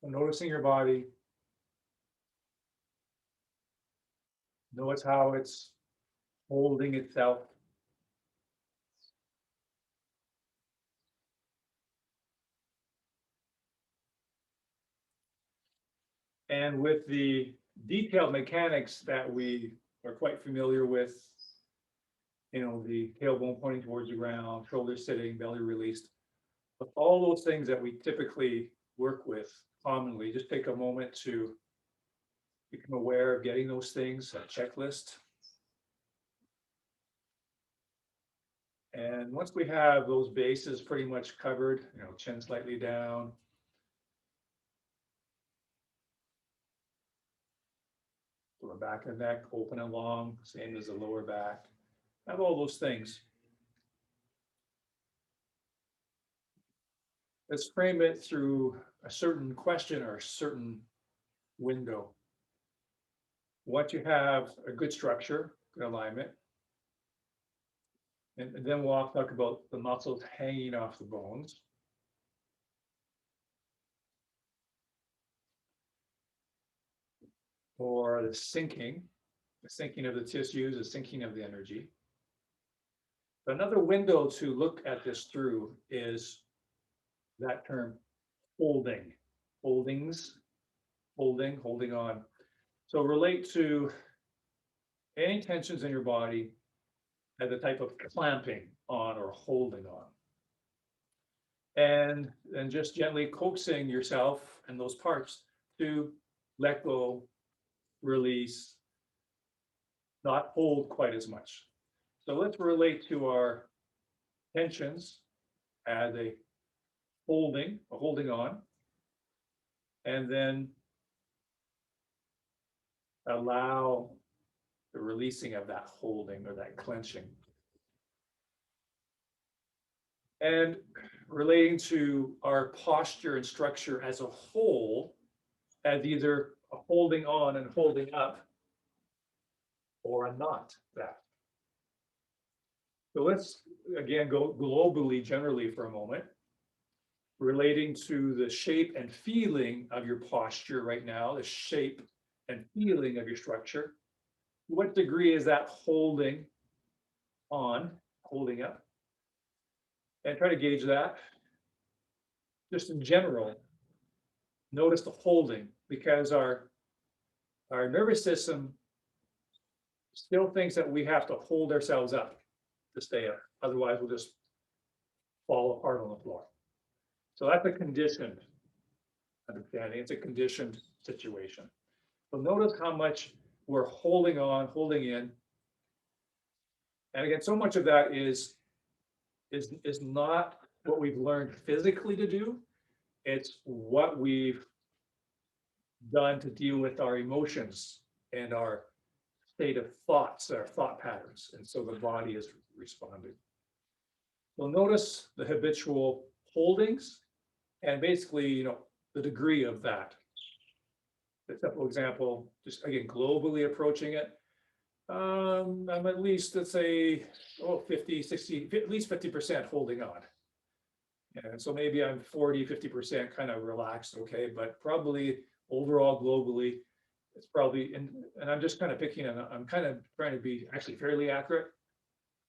So noticing your body, notice how it's holding itself. And with the detailed mechanics that we are quite familiar with, the tailbone pointing towards the ground, shoulders sitting, belly released, but all those things that we typically work with commonly, just take a moment to become aware of getting those things, a checklist. And once we have those bases pretty much covered, chin slightly down, the back of the neck open and long, same as the lower back, have all those things. Let's frame it through a certain question or a certain window. Once you have a good structure, good alignment, and then we'll talk about the muscles hanging off the bones. Or the sinking of the tissues, the sinking of the energy. Another window to look at this through is that term holding, holdings, holding on. So relate to any tensions in your body as a type of clamping on or holding on. And then just gently coaxing yourself and those parts to let go, release, not hold quite as much. So let's relate to our tensions as a holding on, and then allow the releasing of that holding or that clenching. And relating to our posture and structure as a whole, as either a holding on and holding up, or a not that. So let's again go globally, generally for a moment, relating to the shape and feeling of your posture right now, the shape and feeling of your structure. To what degree is that holding on, holding up? And try to gauge that. Just in general, notice the holding, because our nervous system still thinks that we have to hold ourselves up to stay up. Otherwise, we'll just fall apart on the floor. So that's a conditioned understanding. It's a conditioned situation. So notice how much we're holding on, holding in. And again, so much of that is not what we've learned physically to do. It's what we've done to deal with our emotions and our state of thoughts, our thought patterns. And so the body is responding. Well, notice the habitual holdings and basically, the degree of that. A simple example, just again, globally approaching it. I'm at least, let's say, 50, 60, at least 50% holding on. And so maybe I'm 40, 50% kind of relaxed, okay, but probably overall globally, it's probably, and I'm just kind of picking, and I'm kind of trying to be actually fairly accurate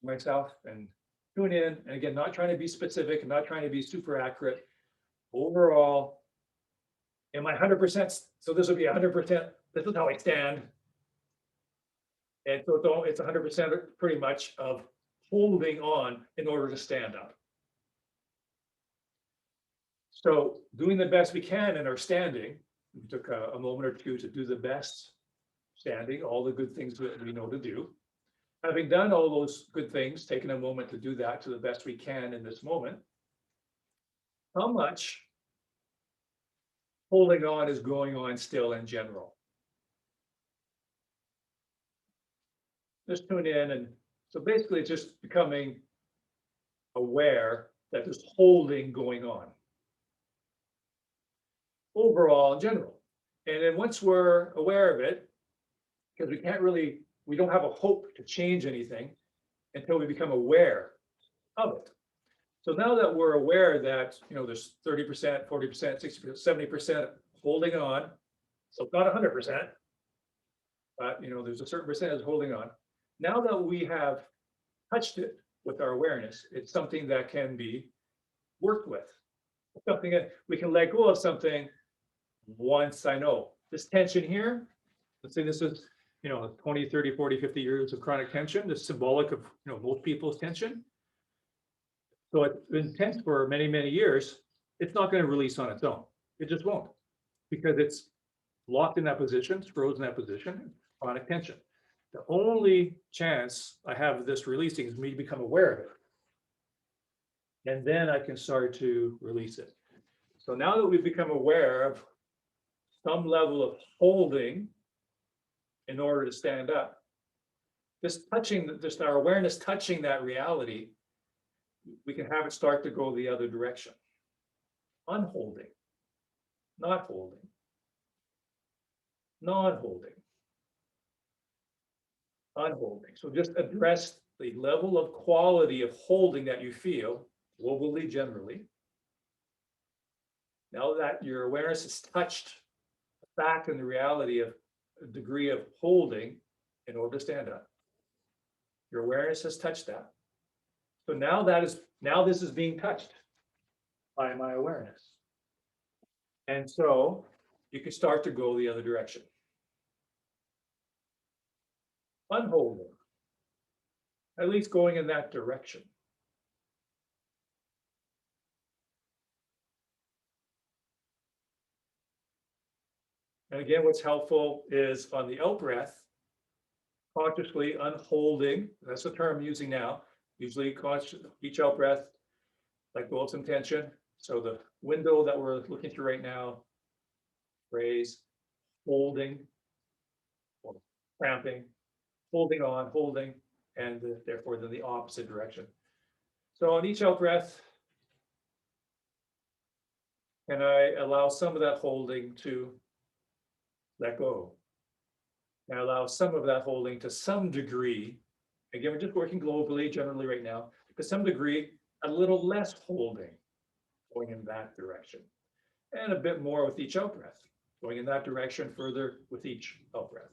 myself and tune in. And again, not trying to be specific and not trying to be super accurate. Overall, am I 100%? So this would be 100%. This is how I stand. And so it's 100% pretty much of holding on in order to stand up. So doing the best we can in our standing, we took a moment or two to do the best standing, all the good things that we know to do. Having done all those good things, taking a moment to do that to the best we can in this moment, how much holding on is going on still in general? Just tune in, and so basically it's just becoming aware that there's holding going on overall in general. And then once we're aware of it, because we don't have a hope to change anything until we become aware of it. So now that we're aware that there's 30%, 40%, 60%, 70% holding on. So it's not 100%, but there's a certain percentage holding on. Now that we have touched it with our awareness, it's something that can be worked with. Something that we can let go of something once I know. This tension here, let's say this is, 20, 30, 40, 50 years of chronic tension, that's symbolic of, most people's tension. So it's been tense for many, many years. It's not going to release on its own. It just won't, because it's locked in that position, it's frozen in that position, chronic tension. The only chance I have of this releasing is me to become aware of it. And then I can start to release it. So now that we've become aware of some level of holding in order to stand up, just our awareness touching that reality, we can have it start to go the other direction. Unholding, not holding, not holding, unholding. So just address the level of quality of holding that you feel globally, generally. Now that your awareness has touched the fact and the reality of a degree of holding in order to stand up, your awareness has touched that. So now this is being touched by my awareness. And so you can start to go the other direction. Unholding, at least going in that direction. And again, what's helpful is on the out breath, consciously unholding, that's the term I'm using now, usually each out breath, let go of some tension. So the window that we're looking through right now, phrase, holding, or cramping, holding on, holding, and therefore then the opposite direction. So on each out breath, can I allow some of that holding to let go? And allow some of that holding to some degree, again, we're just working globally, generally right now, to some degree, a little less holding, going in that direction. And a bit more with each out breath, going in that direction further with each out breath.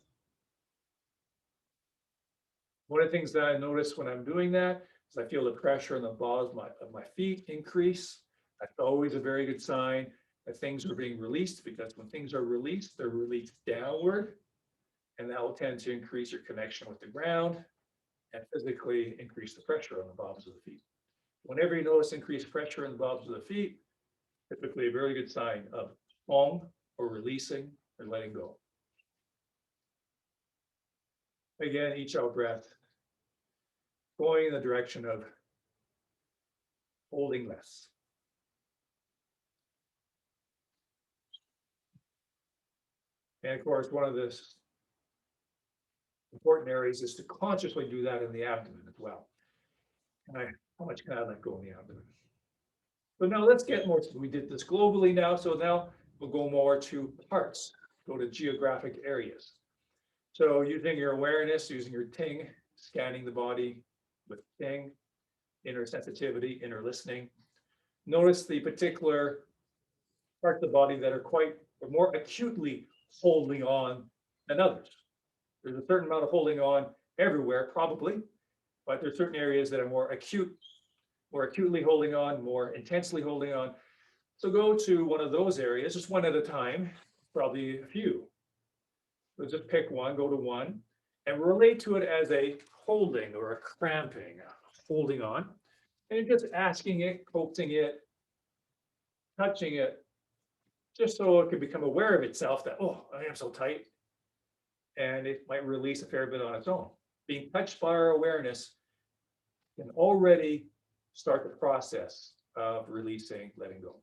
One of the things that I notice when I'm doing that is I feel the pressure in the balls of my feet increase. That's always a very good sign that things are being released, because when things are released, they're released downward, and that will tend to increase your connection with the ground and physically increase the pressure on the bottoms of the feet. Whenever you notice increased pressure in the bottoms of the feet, typically a very good sign of calm or releasing or letting go. Again, each out breath going in the direction of holding less. And of course, one of the important areas is to consciously do that in the abdomen as well. How much can I let go in the abdomen? But now let's get more, we did this globally now, so now we'll go more to parts, go to geographic areas. So using your awareness, using your ting, scanning the body with ting, inner sensitivity, inner listening. Notice the particular parts of the body that are more acutely holding on than others. There's a certain amount of holding on everywhere, probably, but there's certain areas that are more acutely holding on, more intensely holding on. So go to one of those areas, just one at a time, probably a few. So just pick one, go to one, and relate to it as a holding or a cramping, holding on. And you're just asking it, coaxing it, touching it, just so it can become aware of itself that, oh, I am so tight. And it might release a fair bit on its own. Being touched by our awareness can already start the process of releasing, letting go.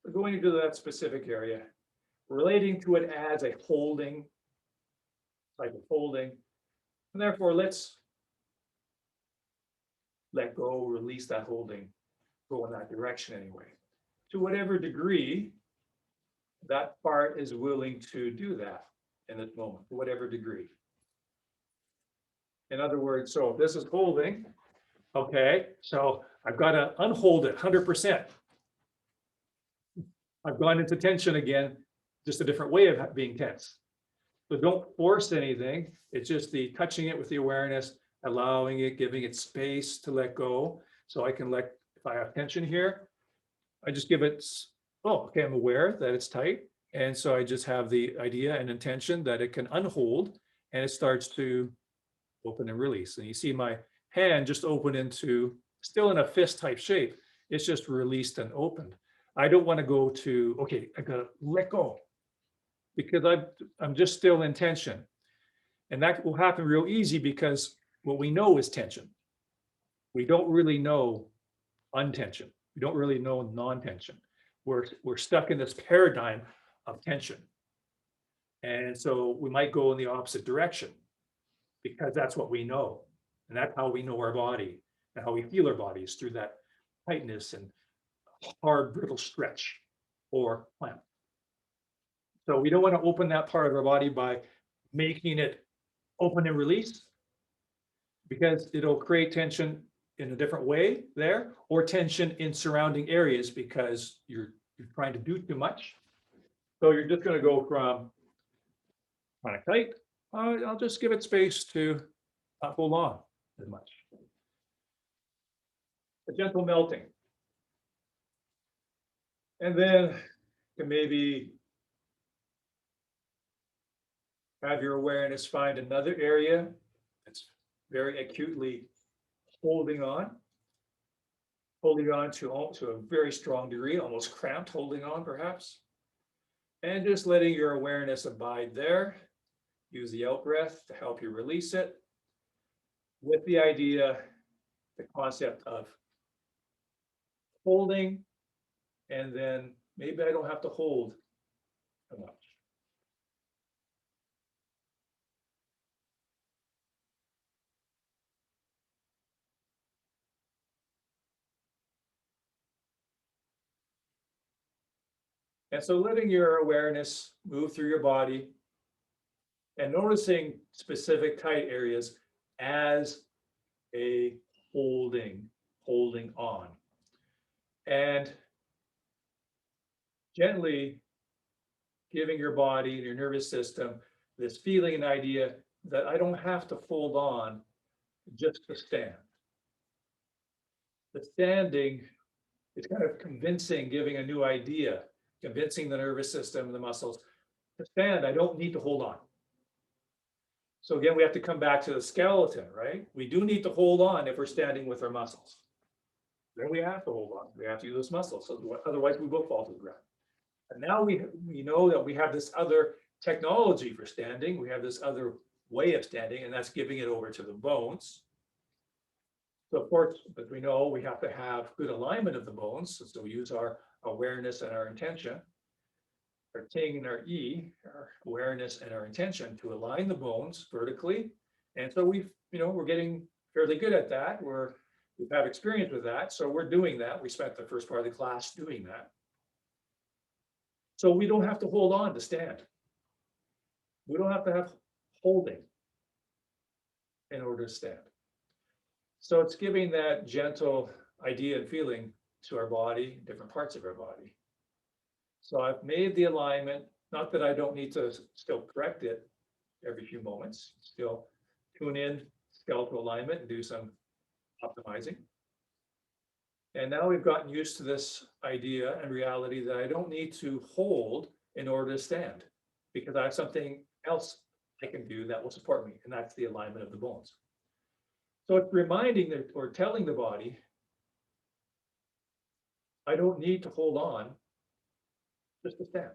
We're going into that specific area, relating to it as a holding, type of holding. And therefore, let's let go, release that holding, go in that direction anyway. To whatever degree that part is willing to do that in this moment, to whatever degree. In other words, so if this is holding, okay, so I've got to unhold it 100%. I've gone into tension again. just a different way of being tense. So don't force anything. It's just the touching it with the awareness, allowing it, giving it space to let go. So I can let, if I have tension here, I just give it, oh, okay, I'm aware that it's tight. And so I just have the idea and intention that it can unhold and it starts to open and release. And you see my hand just open into, still in a fist type shape. It's just released and opened. I don't want to go to, okay, I gotta let go because I'm just still in tension. And that will happen real easy because what we know is tension. We don't really know untension. We don't really know non-tension. We're stuck in this paradigm of tension. And so we might go in the opposite direction because that's what we know. And that's how we know our body and how we feel our bodies through that tightness and hard, brittle stretch or clamp. So we don't want to open that part of our body by making it open and release because it'll create tension in a different way there or tension in surrounding areas because you're trying to do too much. So you're just going to go from chronic tight. I'll just give it space to not hold on as much. A gentle melting. And then you can maybe have your awareness find another area that's very acutely holding on to a very strong degree, almost cramped holding on perhaps. And just letting your awareness abide there. Use the out breath to help you release it with the idea, the concept of holding, and then maybe I don't have to hold so much. And so letting your awareness move through your body and noticing specific tight areas as a holding on. And gently giving your body and your nervous system this feeling and idea that I don't have to hold on just to stand. The standing is kind of convincing, giving a new idea, convincing the nervous system, the muscles, to stand, I don't need to hold on. So again, we have to come back to the skeleton, right? We do need to hold on if we're standing with our muscles. Then we have to hold on. We have to use those muscles. So otherwise we will fall to the ground. And now we know that we have this other technology for standing. We have this other way of standing, and that's giving it over to the bones. So of course, but we know we have to have good alignment of the bones. So we use our awareness and our intention, our ting and our e, our awareness and our intention to align the bones vertically. And so we're getting fairly good at that. We've had experience with that. So we're doing that. We spent the first part of the class doing that. So we don't have to hold on to stand. We don't have to have holding in order to stand. So it's giving that gentle idea and feeling to our body, different parts of our body. So I've made the alignment, not that I don't need to still correct it every few moments, still tune in skeletal alignment and do some optimizing. And now we've gotten used to this idea and reality that I don't need to hold in order to stand because I have something else I can do that will support me, and that's the alignment of the bones. So it's reminding that, or telling the body, I don't need to hold on just to stand.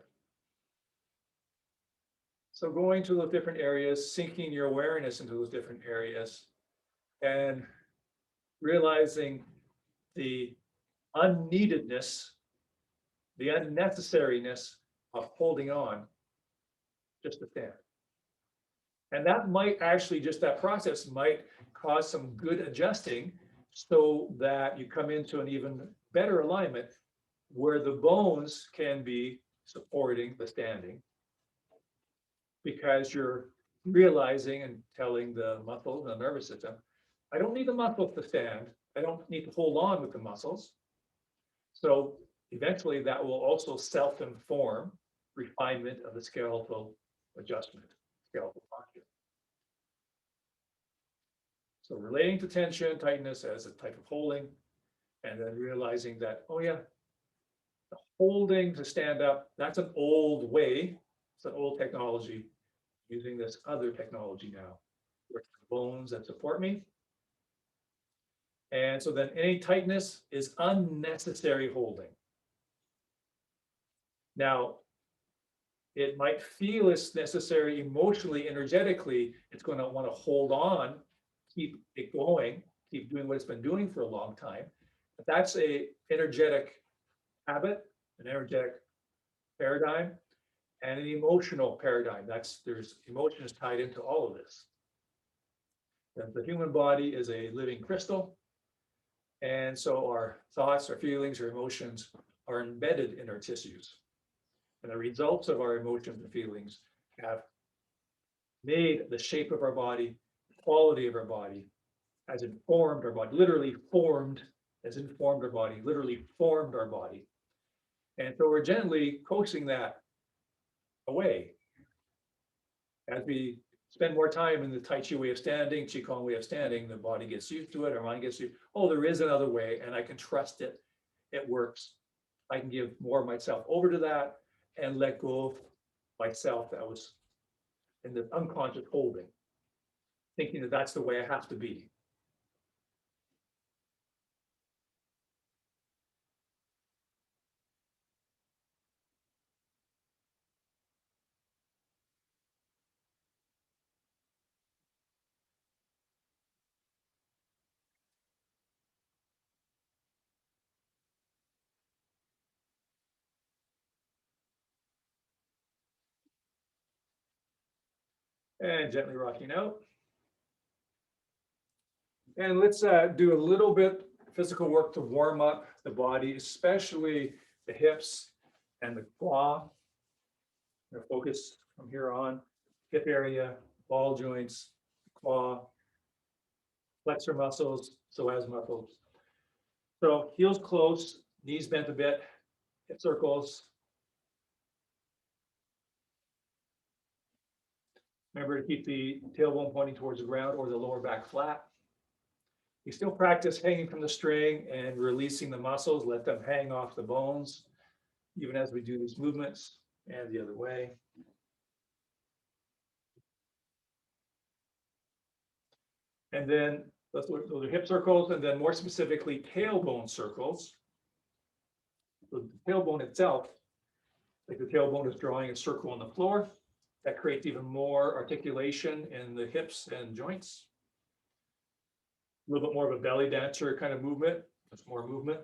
So going to those different areas, sinking your awareness into those different areas, and realizing the unneededness, the unnecessariness of holding on just to stand. And that might actually, just that process might cause some good adjusting so that you come into an even better alignment where the bones can be supporting the standing because you're realizing and telling the muscles, the nervous system, I don't need the muscles to stand. I don't need to hold on with the muscles. So eventually that will also self-inform refinement of the skeletal adjustment, skeletal posture. So relating to tension, tightness as a type of holding, and then realizing that, oh yeah, the holding to stand up, that's an old way, it's an old technology, using this other technology now, with the bones that support me. And so then any tightness is unnecessary holding. Now, it might feel as necessary emotionally, energetically, it's going to want to hold on, keep it going, keep doing what it's been doing for a long time. But that's a energetic habit, an energetic paradigm, and an emotional paradigm. There's emotions tied into all of this. And the human body is a living crystal. And so our thoughts, our feelings, our emotions are embedded in our tissues. And the results of our emotions and feelings have made the shape of our body, the quality of our body, has informed our body, literally formed, has informed our body, literally formed our body. And so we're gently coaxing that away as we spend more time in the Tai Chi way of standing, Qigong way of standing, the body gets used to it, our mind gets used, oh, there is another way and I can trust it. It works. I can give more of myself over to that and let go of myself that was in the unconscious holding, thinking that that's the way I have to be. And gently rocking out. And let's do a little bit physical work to warm up the body, especially the hips and the claw. Focus from here on, hip area, ball joints, claw, flexor muscles, psoas muscles. So heels close, knees bent a bit, hip circles. Remember to keep the tailbone pointing towards the ground or the lower back flat. You still practice hanging from the string and releasing the muscles, let them hang off the bones, even as we do these movements, and the other way. And then those are hip circles, and then more specifically, tailbone circles. So the tailbone itself, like the tailbone is drawing a circle on the floor, that creates even more articulation in the hips and joints. A little bit more of a belly dancer kind of movement. There's more movement.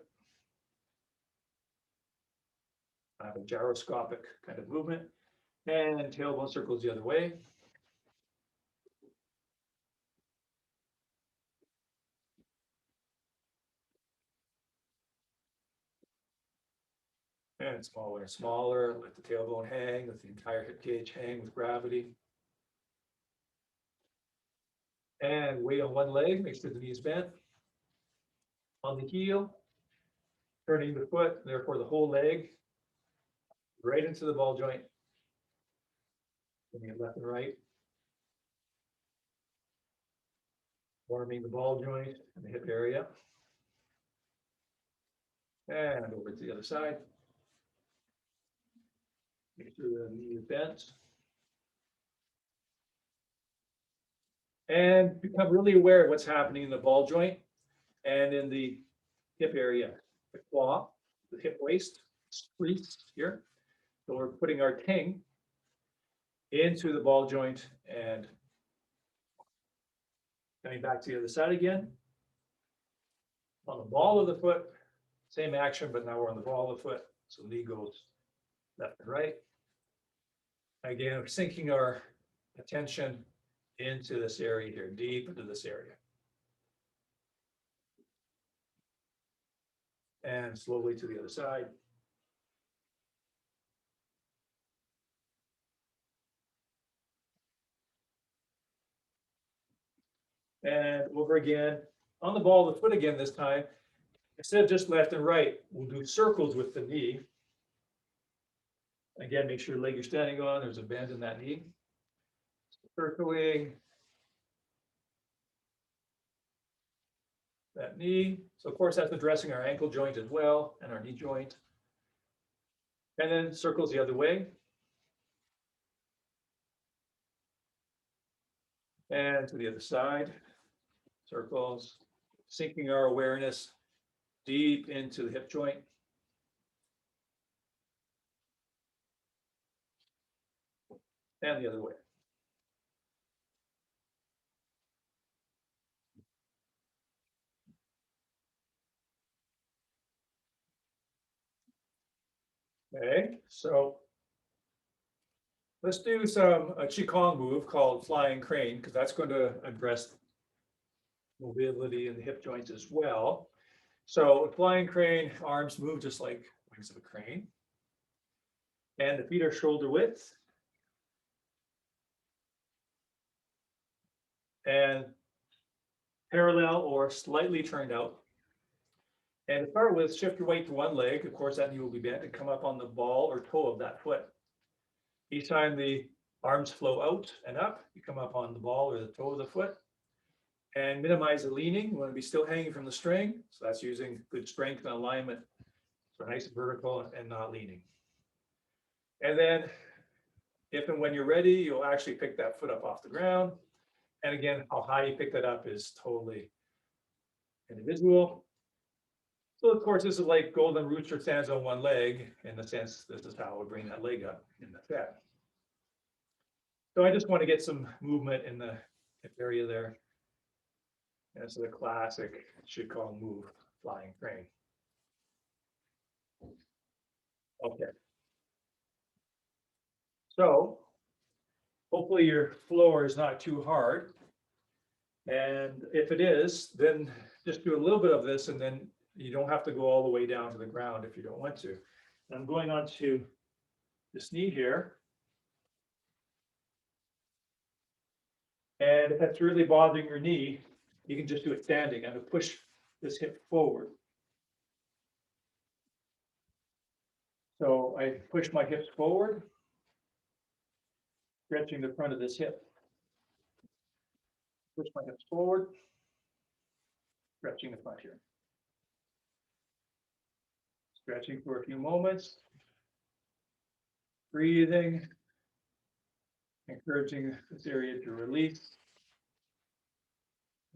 I have a gyroscopic kind of movement. And tailbone circles the other way. And smaller and smaller. Let the tailbone hang, let the entire hip cage hang with gravity. And weight on one leg, make sure the knee is bent. On the heel, turning the foot, therefore the whole leg, right into the ball joint. Bringing it left and right. Warming the ball joint and the hip area. And over to the other side. Make sure the knee is bent. And become really aware of what's happening in the ball joint and in the hip area, the claw, the hip waist, crease here. So we're putting our ting into the ball joint and coming back to the other side again. On the ball of the foot, same action, but now we're on the ball of the foot. So knee goes left and right. Again, we're sinking our attention into this area here, deep into this area. And slowly to the other side. And over again, on the ball of the foot again this time. Instead of just left and right, we'll do circles with the knee. Again, make sure the leg you're standing on, there's a bend in that knee. Circling that knee. So of course, that's addressing our ankle joint as well and our knee joint. And then circles the other way. And to the other side, circles, sinking our awareness deep into the hip joint. And the other way. Okay, so let's do a Qigong move called flying crane, because that's going to address mobility in the hip joints as well. So flying crane, arms move just like wings of a crane. And the feet are shoulder width. And parallel or slightly turned out. And to start with, shift your weight to one leg. Of course, that knee will be bent and come up on the ball or toe of that foot. Each time the arms flow out and up, you come up on the ball or the toe of the foot. And minimize the leaning. You want to be still hanging from the string. So that's using good strength and alignment. So nice and vertical and not leaning. And then if and when you're ready, you'll actually pick that foot up off the ground. And again, how high you pick that up is totally individual. So of course, this is like golden rooster stands on one leg. In the sense, this is how we bring that leg up in the set. So I just want to get some movement in the hip area there. And this is a classic Qigong move, flying crane. Okay. So hopefully your floor is not too hard. And if it is, then just do a little bit of this and then you don't have to go all the way down to the ground if you don't want to. And I'm going on to this knee here. And if that's really bothering your knee, you can just do it standing and push this hip forward. So I push my hips forward, stretching the front of this hip. Push my hips forward, stretching the front here. Stretching for a few moments. Breathing, encouraging this area to release.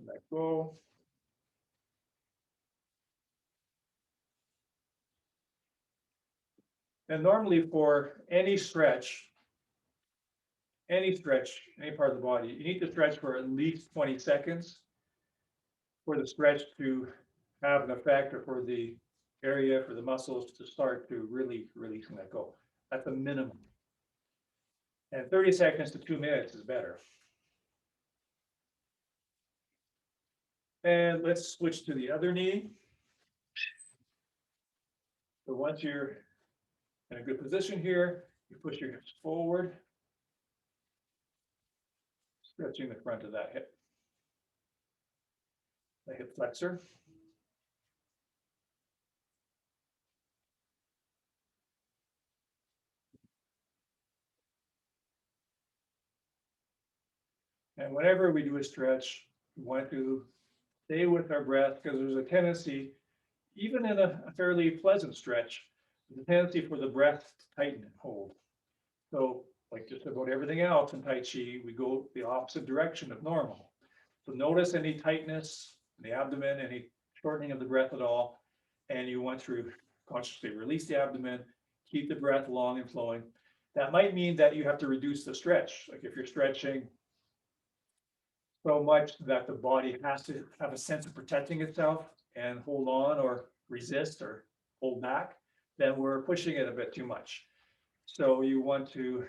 Let go. And normally for any stretch, any part of the body, you need to stretch for at least 20 seconds for the stretch to have an effect or for the area, for the muscles to start to really release and let go. That's a minimum. And 30 seconds to 2 minutes is better. And let's switch to the other knee. So once you're in a good position here, you push your hips forward, stretching the front of that hip, the hip flexor. And whenever we do a stretch, we want to stay with our breath because there's a tendency, even in a fairly pleasant stretch, there's a tendency for the breath to tighten and hold. So like just about everything else in Tai Chi, we go the opposite direction of normal. So notice any tightness in the abdomen, any shortening of the breath at all, and you want to consciously release the abdomen, keep the breath long and flowing. That might mean that you have to reduce the stretch. Like if you're stretching so much that the body has to have a sense of protecting itself and hold on or resist or hold back, then we're pushing it a bit too much. So you want to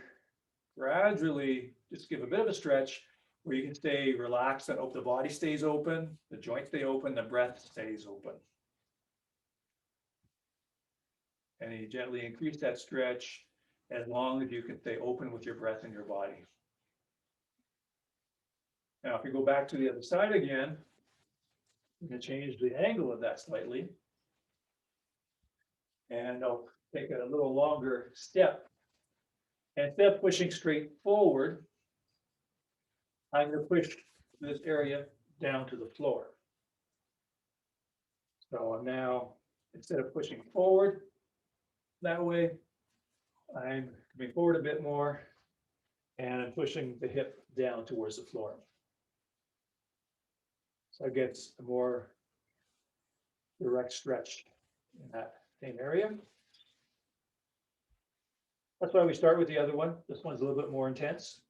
gradually just give a bit of a stretch where you can stay relaxed and the body stays open, the joints stay open, the breath stays open. And you gently increase that stretch as long as you can stay open with your breath in your body. Now, if you go back to the other side again, you can change the angle of that slightly. And I'll take a little longer step And instead of pushing straight forward, I'm going to push this area down to the floor. So I'm now, instead of pushing forward that way, I'm coming forward a bit more and I'm pushing the hip down towards the floor. So it gets a more direct stretch in that same area. That's why we start with the other one. This one's a little bit more intense.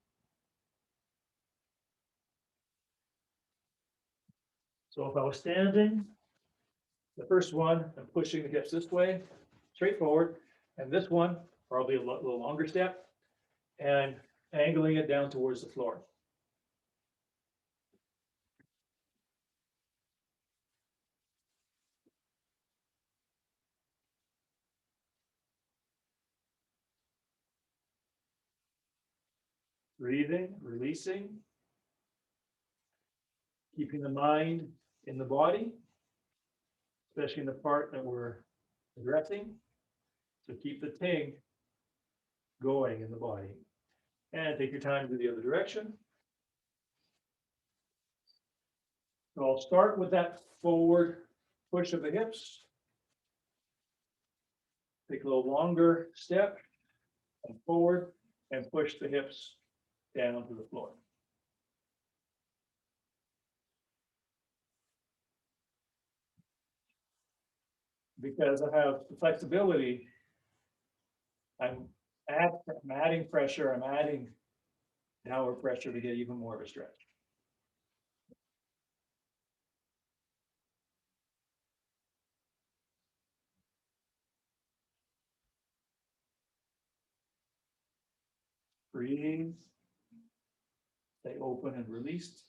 So if I was standing, the first one, I'm pushing the hips this way, straight forward, and this one, probably a little longer step, and angling it down towards the floor. Breathing, releasing, keeping the mind in the body, especially in the part that we're addressing. So keep the ting going in the body. And take your time to the other direction. So I'll start with that forward push of the hips. Take a little longer step and forward and push the hips down to the floor. Because I have the flexibility, I'm adding pressure, I'm adding downward pressure to get even more of a stretch. Breathe, stay open and released.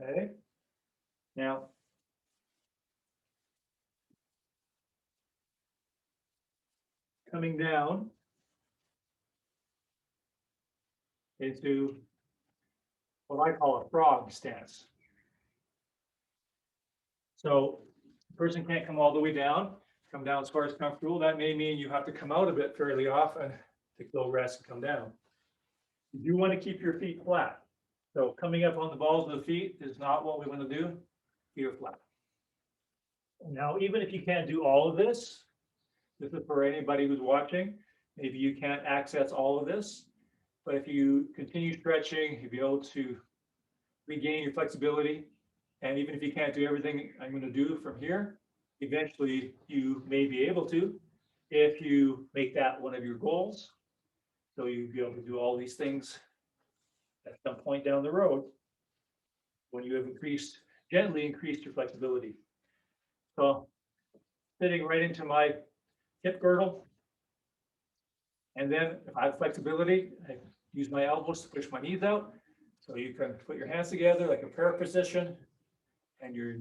Okay, now coming down into what I call a frog stance. So the person can't come all the way down, come down as far as comfortable. That may mean you have to come out a bit fairly often, take a little rest and come down. You want to keep your feet flat. So coming up on the balls of the feet is not what we want to do. Feet are flat. Now, even if you can't do all of this, this is for anybody who's watching. Maybe you can't access all of this, but if you continue stretching, you'll be able to regain your flexibility. And even if you can't do everything I'm going to do from here, eventually you may be able to, if you make that one of your goals. So you'll be able to do all these things at some point down the road when you have gently increased your flexibility. So fitting right into my hip girdle. And then if I have flexibility, I use my elbows to push my knees out. So you can put your hands together like a prayer position and your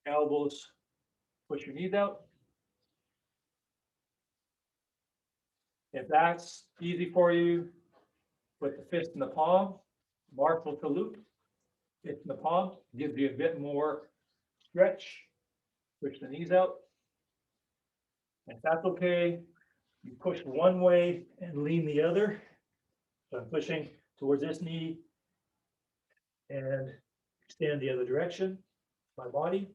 elbows push your knees out. If that's easy for you, put the fist in the palm, martial salute, fist in the palm, gives you a bit more stretch, push the knees out. If that's okay, you push one way and lean the other. So I'm pushing towards this knee and extend the other direction, my body.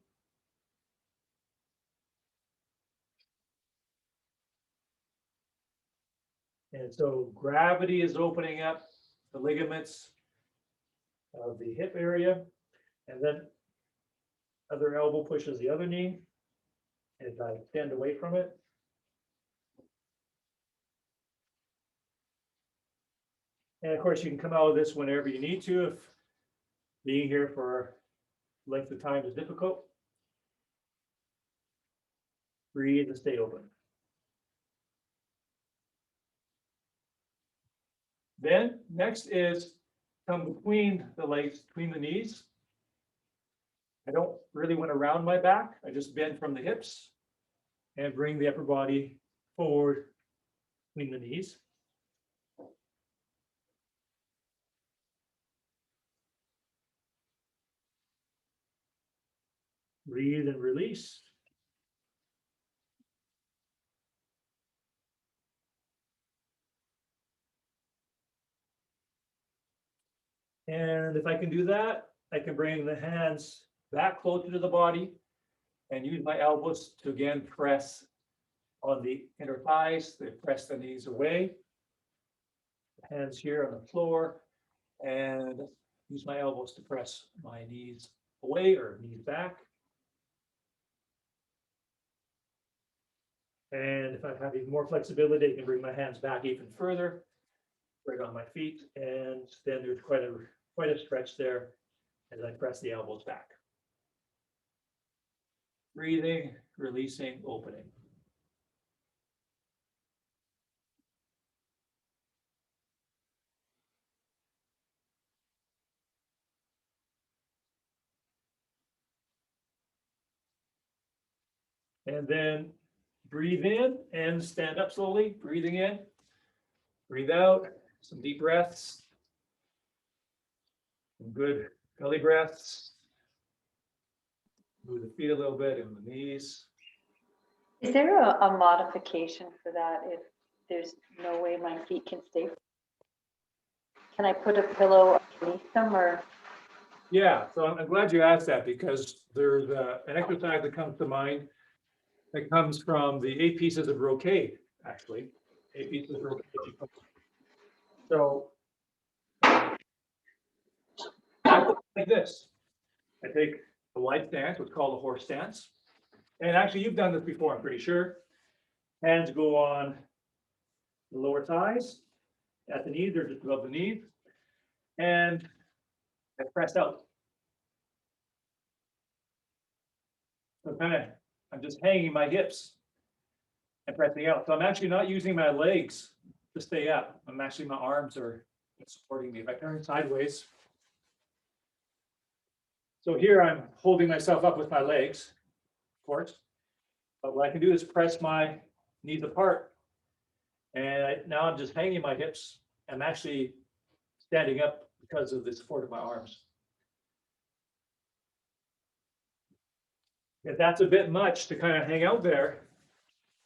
And so gravity is opening up the ligaments of the hip area, and then other elbow pushes the other knee as I extend away from it. And of course, you can come out of this whenever you need to if being here for length of time is difficult. Breathe and stay open. Then next is come between the legs, between the knees. I don't really want to round my back. I just bend from the hips and bring the upper body forward between the knees. Breathe and release. And if I can do that, I can bring the hands back closer to the body and use my elbows to again press on the inner thighs. They press the knees away. Hands here on the floor, and use my elbows to press my knees away or knees back. And if I have even more flexibility, I can bring my hands back even further, right on my feet, and then there's quite a stretch there as I press the elbows back. Breathing, releasing, opening. And then breathe in and stand up slowly, breathing in, breathe out, some deep breaths, some good belly breaths. Move the feet a little bit and the knees. Is there a modification for that if there's no way my feet can stay? Can I put a pillow underneath them or? Yeah, so I'm glad you asked that because there's an exercise that comes to mind that comes from the 8 pieces of brocade, actually. 8 pieces of brocade. So I look like this. I take a wide stance, what's called a horse stance. And actually, you've done this before, I'm pretty sure. Hands go on the lower thighs, at the knees, they're just above the knees. And I press out. So I'm just hanging my hips and pressing out. So I'm actually not using my legs to stay up. My arms are supporting me. If I turn sideways. So here I'm holding myself up with my legs, of course. But what I can do is press my knees apart. And now I'm just hanging my hips. I'm actually standing up because of the support of my arms. If that's a bit much to kind of hang out there,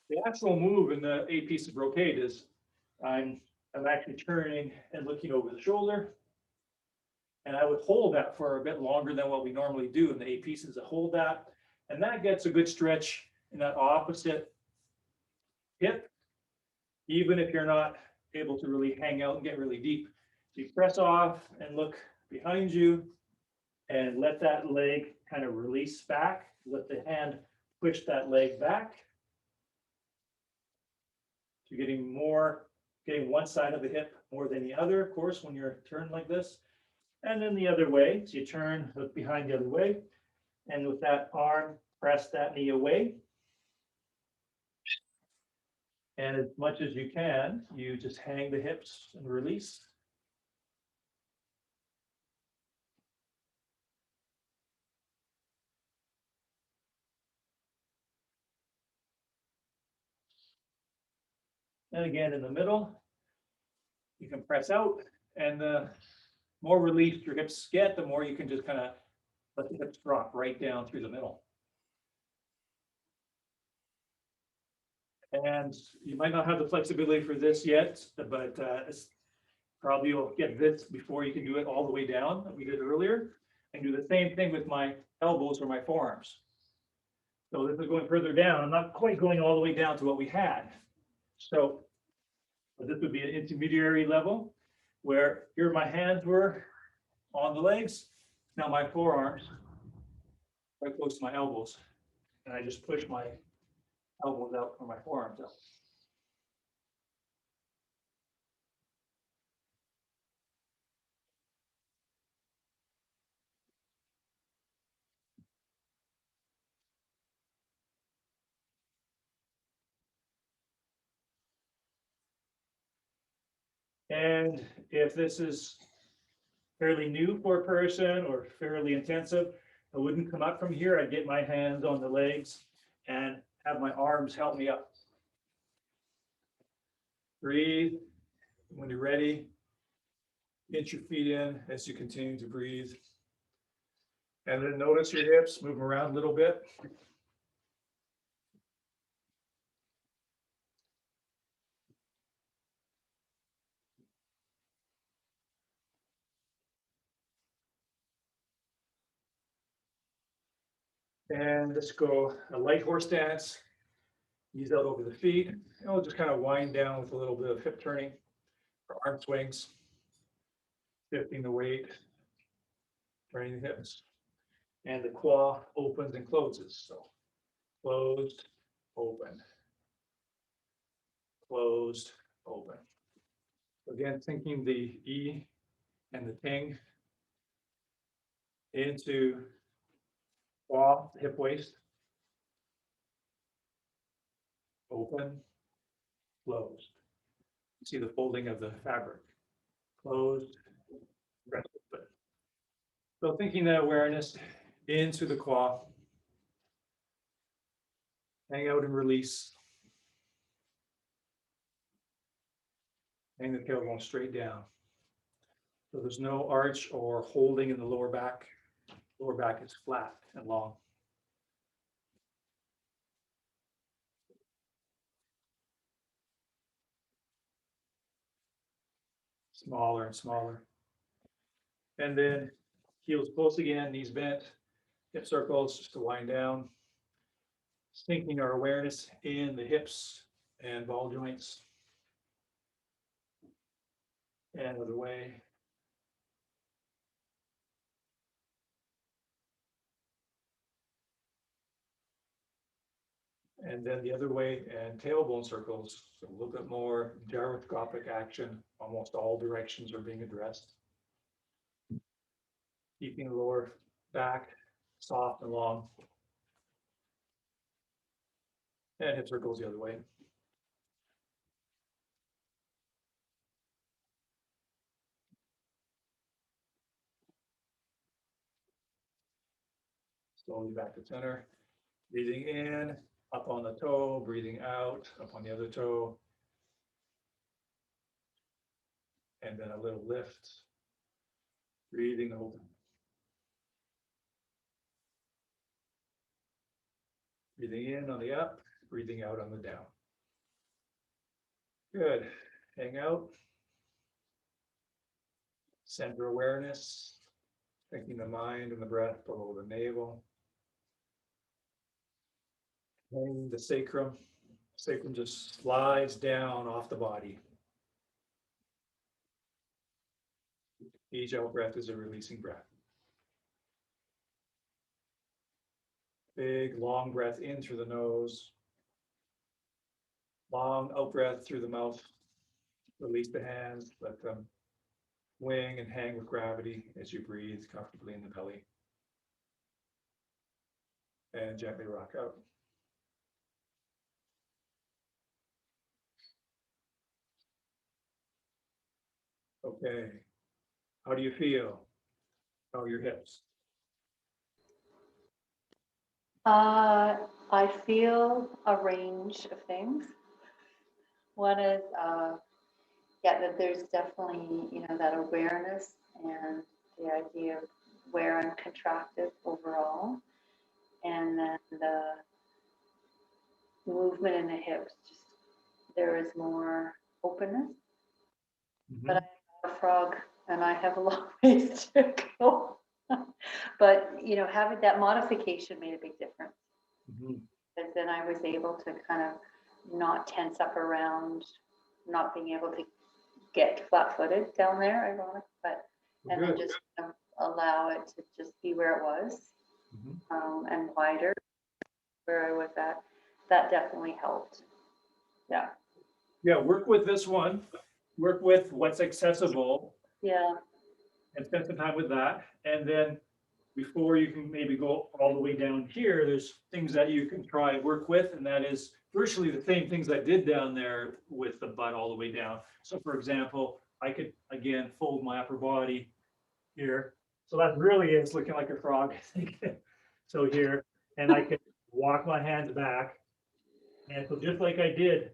the actual move in the 8 pieces of brocade is I'm actually turning and looking over the shoulder. And I would hold that for a bit longer than what we normally do in the 8 pieces. I hold that, and that gets a good stretch in that opposite hip, even if you're not able to really hang out and get really deep. So you press off and look behind you and let that leg kind of release back. Let the hand push that leg back. So you're getting one side of the hip more than the other, of course, when you're turned like this. And then the other way, so you turn, look behind the other way. And with that arm, press that knee away. And as much as you can, you just hang the hips and release. And again, in the middle, you can press out, and the more released your hips get, the more you can just kind of let the hips drop right down through the middle. And you might not have the flexibility for this yet, but probably you'll get this before you can do it all the way down that we did earlier. And do the same thing with my elbows or my forearms. So this is going further down. I'm not quite going all the way down to what we had. So this would be an intermediary level where here my hands were on the legs. Now my forearms right close to my elbows. And I just push my elbows out or my forearms out. And if this is fairly new for a person or fairly intensive, I wouldn't come up from here. I'd get my hands on the legs and have my arms help me up. Breathe. When you're ready, get your feet in as you continue to breathe. And then notice your hips, move them around a little bit. And let's go a light horse stance. Knees out over the feet. And we'll just kind of wind down with a little bit of hip turning or arm swings. Shifting the weight, turning the hips. And the quad opens and closes. So closed, open, closed, open. Again, thinking the E and the ting into quad, hip waist, open, closed. See the folding of the fabric, closed, rest open. So thinking that awareness into the quad, hang out and release. Hang the tailbone straight down. So there's no arch or holding in the lower back. Lower back is flat and long. Smaller and smaller. And then heels close again, knees bent, hip circles just to wind down. Sinking our awareness in the hips and ball joints. And other way. And then the other way and tailbone circles, so a little bit more gyroscopic action. Almost all directions are being addressed. Keeping the lower back soft and long. And hip circles the other way. Slowly back to center. Breathing in, up on the toe, breathing out, up on the other toe. And then a little lift. Breathing open. Breathing in on the up, breathing out on the down. Good. Hang out. Center awareness. Thinking the mind and the breath below the navel. Hang the sacrum. Sacrum just slides down off the body. Each out breath is a releasing breath. Big, long breath in through the nose. Long out breath through the mouth. Release the hands, let them swing and hang with gravity as you breathe comfortably in the belly. And gently rock out. Okay. How do you feel? How are your hips? I feel a range of things. One is, yeah, that there's definitely, that awareness and the idea of where I'm contracted overall. And then the movement in the hips, just there is more openness. But I'm a frog and I have a long ways to go. But, having that modification made a big difference. Because then I was able to kind of not tense up around not being able to get flat-footed down there, ironic, and then just allow it to just be where it was, and wider where I was at. That definitely helped. Yeah. Yeah, work with this one. Work with what's accessible. Yeah. And spend some time with that. And then before you can maybe go all the way down here, there's things that you can try and work with, and that is virtually the same things I did down there with the butt all the way down. So for example, I could, again, fold my upper body here. So that really is looking like a frog. So here, and I could walk my hands back. And so just like I did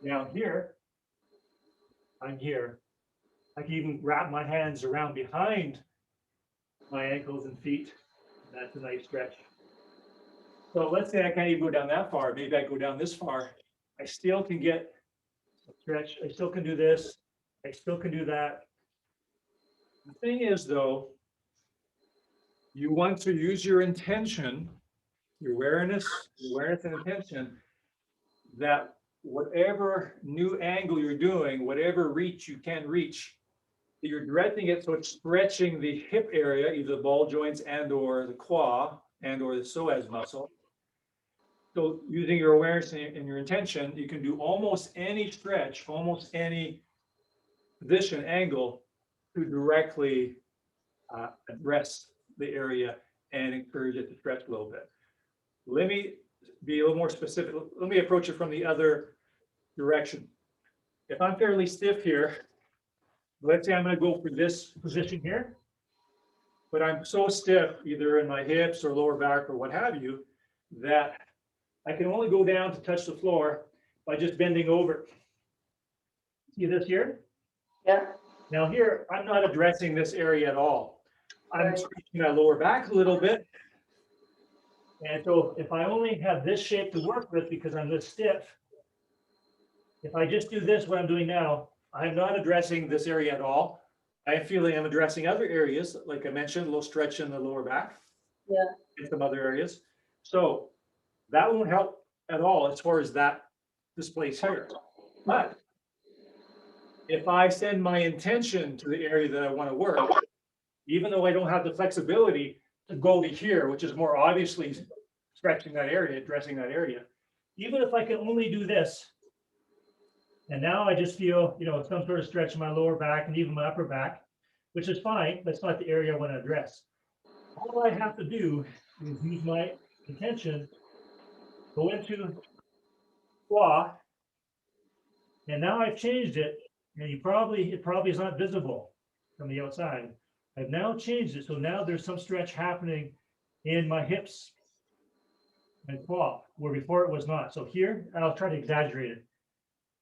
down here, I'm here. I can even wrap my hands around behind my ankles and feet. That's a nice stretch. So let's say I can't even go down that far. Maybe I go down this far. I still can get a stretch. I still can do this. I still can do that. The thing is, though, you want to use your intention, your awareness and intention, that whatever new angle you're doing, whatever reach you can reach, you're directing it so it's stretching the hip area, either the ball joints and or the quad and or the psoas muscle. So using your awareness and your intention, you can do almost any stretch, almost any position angle to directly address the area and encourage it to stretch a little bit. Let me be a little more specific. Let me approach it from the other direction. If I'm fairly stiff here, let's say I'm going to go for this position here, but I'm so stiff, either in my hips or lower back or what have you, that I can only go down to touch the floor by just bending over. See this here? Yeah. Now here, I'm not addressing this area at all. I'm Right. stretching my lower back a little bit. And so if I only have this shape to work with because I'm this stiff, if I just do this, what I'm doing now, I'm not addressing this area at all. I am feeling I'm addressing other areas, like I mentioned, a little stretch in the lower back. Yeah. In some other areas. So that won't help at all as far as that displays here. But if I send my intention to the area that I want to work, even though I don't have the flexibility to go to here, which is more obviously stretching that area, addressing that area, even if I can only do this, and now I just feel, some sort of stretch in my lower back and even my upper back, which is fine. That's not the area I want to address. All I have to do is use my intention, go into squat, and now I've changed it, and it probably is not visible from the outside. I've now changed it, so now there's some stretch happening in my hips and quad, where before it was not. So here, I'll try to exaggerate it.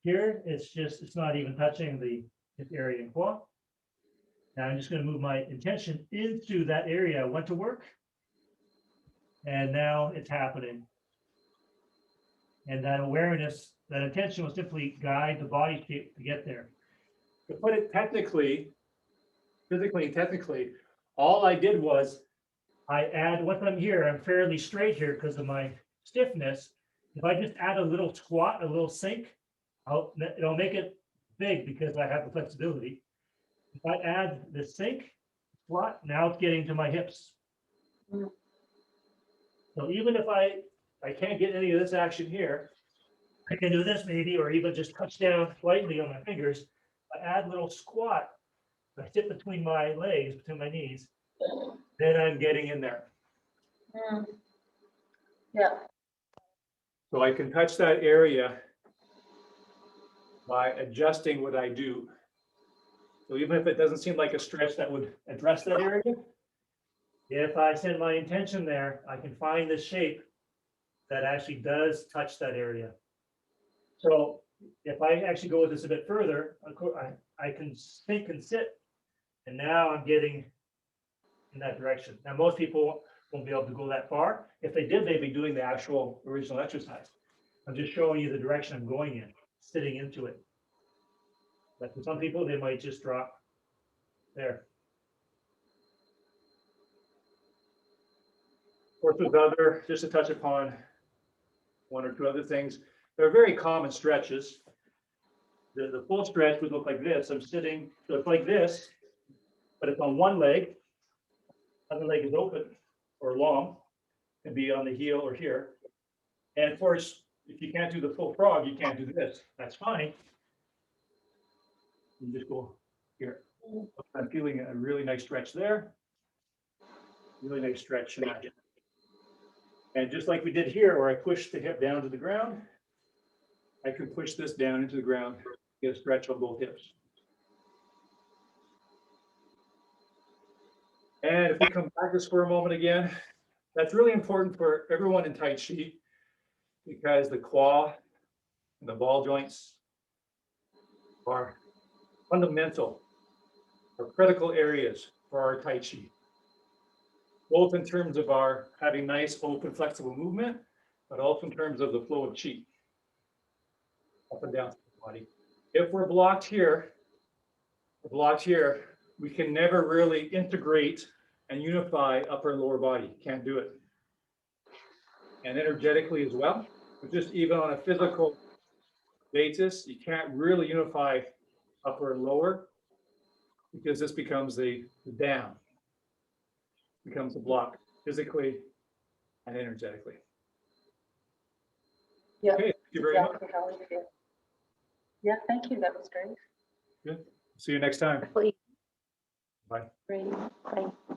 Here, it's not even touching the hip area and quad. Now I'm just going to move my intention into that area I want to work, and now it's happening. And that awareness, that intention will simply guide the body shape to get there. To put it technically, physically and technically, all I did was I add, once I'm here, I'm fairly straight here because of my stiffness. If I just add a little squat, a little sink, it'll make it big because I have the flexibility. If I add the sink, squat, now it's getting to my hips. Mm. So even if I can't get any of this action here, I can do this maybe, or even just touch down slightly on my fingers. I add a little squat, I sit between my legs, between my knees, then I'm getting in there. Mm. Yeah. So I can touch that area by adjusting what I do. So even if it doesn't seem like a stretch that would address that area, if I send my intention there, I can find the shape that actually does touch that area. So if I actually go with this a bit further, I can think and sit, and now I'm getting in that direction. Now, most people won't be able to go that far. If they did, they'd be doing the actual original exercise. I'm just showing you the direction I'm going in, sitting into it. But for some people, they might just drop there. Of course, with other, just to touch upon one or two other things, they're very common stretches. The full stretch would look like this. I'm sitting, so it's like this, but it's on one leg. Other leg is open or long, can be on the heel or here. And of course, if you can't do the full frog, you can't do this. That's fine. You just go here. I'm feeling a really nice stretch there. Really nice stretch in that. And just like we did here, where I push the hip down to the ground, I can push this down into the ground, get a stretch on both hips. And if we come back to this for a moment again, that's really important for everyone in Tai Chi because the quad and the ball joints are fundamental or critical areas for our Tai Chi. both in terms of our having nice, open, flexible movement, but also in terms of the flow of chi up and down the body. If we're blocked here, we can never really integrate and unify upper and lower body. Can't do it. And energetically as well, but just even on a physical basis, you can't really unify upper and lower because this becomes the dam, becomes a block physically and energetically. Yeah, Okay, thank you very much. exactly how we feel. Yeah, thank you. That was great. Good. See you next time. Please. Bye. Great. Bye.